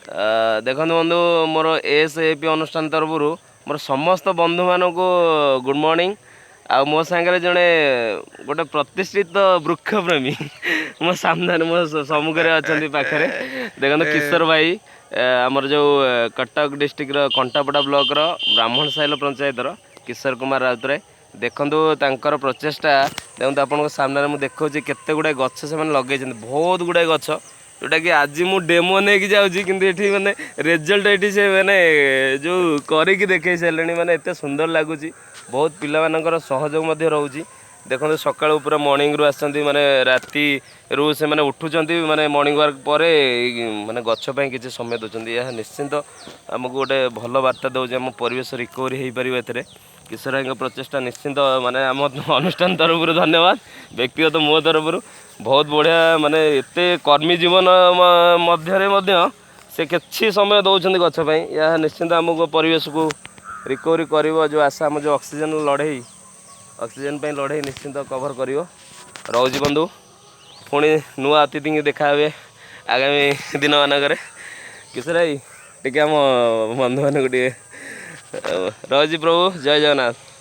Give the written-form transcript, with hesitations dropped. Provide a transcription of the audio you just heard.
देखो बंधु मोर एसएपी अनुष्ठान तरफ मोर समस्त बंधु मान को गुड मॉर्निंग। आ मो सांगे जड़े गोटे प्रतिष्ठित वृक्ष प्रेमी मो सामने मो सम्मुखें अच्छा पाखे देखो किशोर भाई आमर जो कटक डिस्ट्रिक्ट कंटापड़ा ब्लॉक ब्राह्मण साइल पंचायत किशोर कुमार राउतराय देखु प्रचेषा देखो आपण सामने मुझे देखा केते गुड़ाए गछ से लगे बहुत गुड़ाए गछ जोटा कि आज मु डेमो नहीं जाऊँगी कि माने रिजल्ट ये से माने जो करके देखे सारे माने एत सुंदर लगुच बहुत पिला सहयोग रोचे देखो सकाळू पूरा मॉर्निंग रू आसछन्ती माने राति रू से माने उठुचन्ती माने मॉर्निंग वर्क पर माने गछ पई किछि समय दोचन्ती यह निश्चिंत हमको गोटे भल वार्ता दौचे आम परिवेश रिकवरी हो पार ए किशोर भाई प्रचेषा निश्चिंत माने आम अनुष्ठान तरफ धन्यवाद व्यक्तिगत मो तरफ बहुत बढ़िया माने एते कर्मी जीवन मध्य से किछि समय दौरान गछपाई यह निश्चिंत आमको परिवेश को रिकवरी कर जो आशा आम जो ऑक्सीजन लड़े ऑक्सीजन पे लड़े निश्चिंत कवर कर रोज बंधु पुणी नुआ अतिथि की देखा आगामी दिन मानक किशोर भाई टे आम बंधु मान रोज प्रभु जय जगन्नाथ।